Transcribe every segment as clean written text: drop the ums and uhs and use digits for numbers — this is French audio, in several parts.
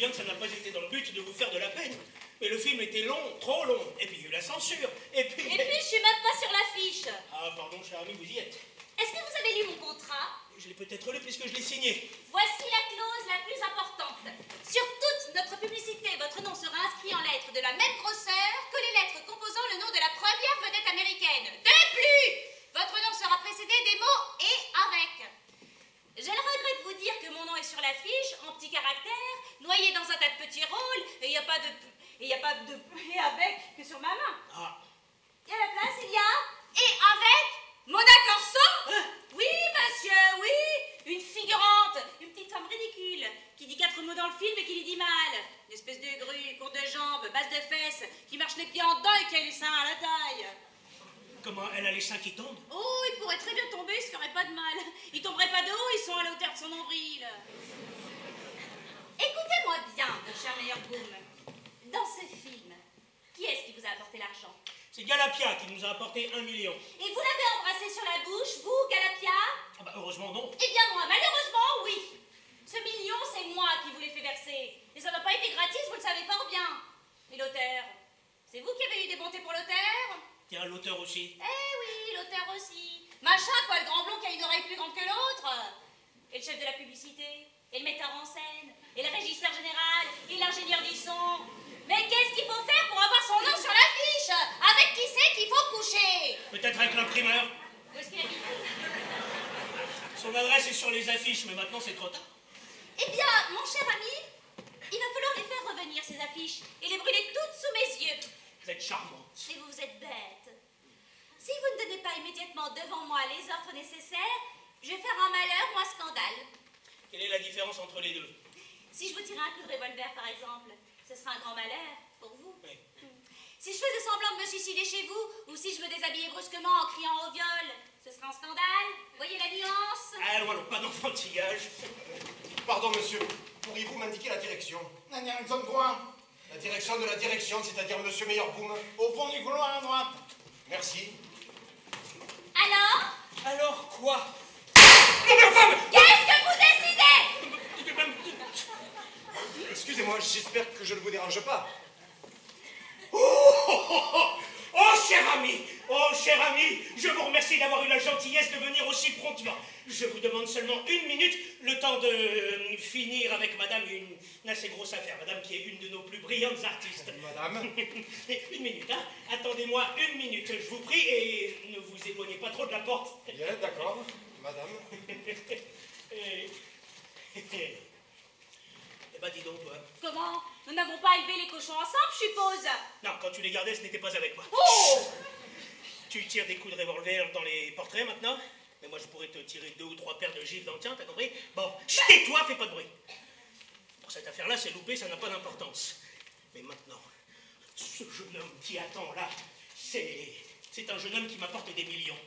bien que ça n'a pas été dans le but de vous faire de la peine. Mais le film était long, trop long. Et puis il y a eu la censure. Et puis je suis même pas sur l'affiche. Ah, pardon, cher ami, vous y êtes. Est-ce que vous avez lu mon contrat? Je l'ai peut-être lu puisque je l'ai signé. Voici la clause la plus importante. Sur toute notre publicité, votre nom sera inscrit en lettres de la même grosseur que les lettres composant le nom de la première vedette américaine. De plus, votre nom sera précédé des mots « et avec ». J'ai le regret de vous dire que mon nom est sur l'affiche, en petits caractères, noyé dans un tas de petits rôles, et il n'y a pas de « et avec » que sur ma main. Ah. Et à la place, il y a « et avec » Mona Corso? Oui, monsieur, oui. Une figurante, une petite femme ridicule, qui dit 4 mots dans le film et qui les dit mal. Une espèce de grue, courte de jambes, basse de fesses, qui marche les pieds en dedans et qui a les seins à la taille. Comment elle a les seins qui tombent? Oh, il pourrait très bien tomber, il se ferait pas de mal. Ils tomberaient pas de haut, ils sont à la hauteur de son nombril. Écoutez-moi bien, mon cher meilleur Boom. Dans ce film, qui est-ce qui vous a apporté l'argent? C'est Galapia qui nous a apporté 1 million. Et vous l'avez embrassé sur la bouche, vous, Galapia? Ah bah heureusement non. Eh bien moi, malheureusement, oui. Ce million, c'est moi qui vous l'ai fait verser. Et ça n'a pas été gratis, vous le savez fort bien. Et l'auteur? C'est vous qui avez eu des bontés pour l'auteur? Tiens, l'auteur aussi. Eh oui, l'auteur aussi. Machin, quoi, le grand blond qui a une oreille plus grande que l'autre. Et le chef de la publicité. Et le metteur en scène. Et le régisseur général. Et l'ingénieur du son. Mais qu'est-ce qu'il faut faire pour avoir son nom sur l'affiche? Avec qui c'est qu'il faut coucher? Peut-être avec l'imprimeur. Où est-ce qu'il habite? Son adresse est sur les affiches, mais maintenant c'est trop tard. Eh bien, mon cher ami, il va falloir les faire revenir, ces affiches, et les brûler toutes sous mes yeux. Vous êtes charmante. Et vous êtes bête. Si vous ne donnez pas immédiatement devant moi les ordres nécessaires, je vais faire un malheur ou un scandale. Quelle est la différence entre les deux? Si je vous tirais un coup de revolver, par exemple, ce sera un grand malheur pour vous. Oui. Si je faisais semblant de me suicider chez vous, ou si je me déshabillais brusquement en criant au viol, ce serait un scandale. Voyez la nuance? Allons, allons, pas d'enfantillage. Pardon, monsieur, pourriez-vous m'indiquer la direction? Zone coin. La direction de la direction, c'est-à-dire monsieur Meilleur Boom. Au fond du couloir à droite. Merci. Alors? Alors quoi? Non mais femme! Qu'est-ce que vous décidez? Excusez-moi, j'espère que je ne vous dérange pas. Oh, cher ami, je vous remercie d'avoir eu la gentillesse de venir aussi promptement. Je vous demande seulement 1 minute, le temps de finir avec madame une assez grosse affaire. Madame qui est une de nos plus brillantes artistes. Madame? 1 minute, hein. Attendez-moi 1 minute, je vous prie, et ne vous éloignez pas trop de la porte. Bien, d'accord. Madame? Eh ben, dis donc, toi. Comment? Nous n'avons pas élevé les cochons ensemble, je suppose. Non, quand tu les gardais, ce n'était pas avec moi. Oh! Tu tires des coups de revolver dans les portraits maintenant? Mais moi, je pourrais te tirer 2 ou 3 paires de gifles dans le tien, t'as compris? Bon, tais-toi, fais pas de bruit. Pour cette affaire-là, c'est loupé, ça n'a pas d'importance. Mais maintenant, ce jeune homme qui attend là, c'est un jeune homme qui m'apporte des millions.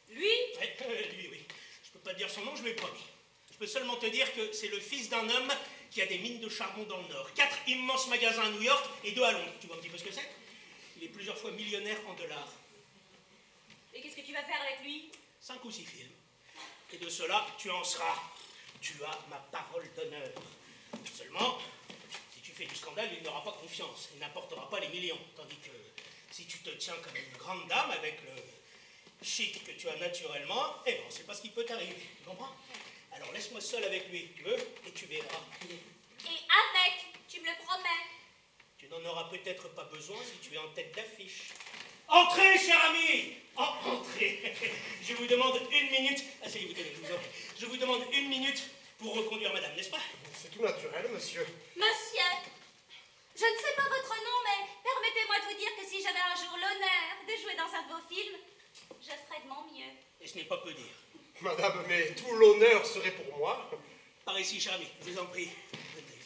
Lui? Ouais, lui, oui. Je peux pas te dire son nom, je lui ai promis. Je peux seulement te dire que c'est le fils d'un homme qui a des mines de charbon dans le Nord. 4 immenses magasins à New York et 2 à Londres. Tu vois un petit peu ce que c'est? Il est plusieurs fois millionnaire en dollars. Et qu'est-ce que tu vas faire avec lui? 5 ou 6 films. Et de cela, tu en seras. Tu as ma parole d'honneur. Seulement, si tu fais du scandale, il n'aura pas confiance. Il n'apportera pas les millions. Tandis que si tu te tiens comme une grande dame avec le chic que tu as naturellement, eh ben, on ne sait pas ce qui peut t'arriver. Tu comprends? Alors laisse-moi seul avec lui, tu veux, et tu verras. Et avec, tu me le promets. Tu n'en auras peut-être pas besoin si tu es en tête d'affiche. Entrez, cher ami! Entrez! Je vous demande 1 minute. Ah, ça y est, vous tenez, je vous en prie. Je vous demande 1 minute pour reconduire madame, n'est-ce pas? C'est tout naturel, monsieur. Monsieur, je ne sais pas votre nom, mais permettez-moi de vous dire que si j'avais un jour l'honneur de jouer dans un de vos films, je ferais de mon mieux. Et ce n'est pas peu dire. Madame, mais tout l'honneur serait pour moi. Par ici, cher ami, je vous en prie. Venez.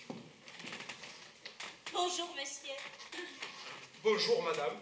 Bonjour, monsieur. Bonjour, madame.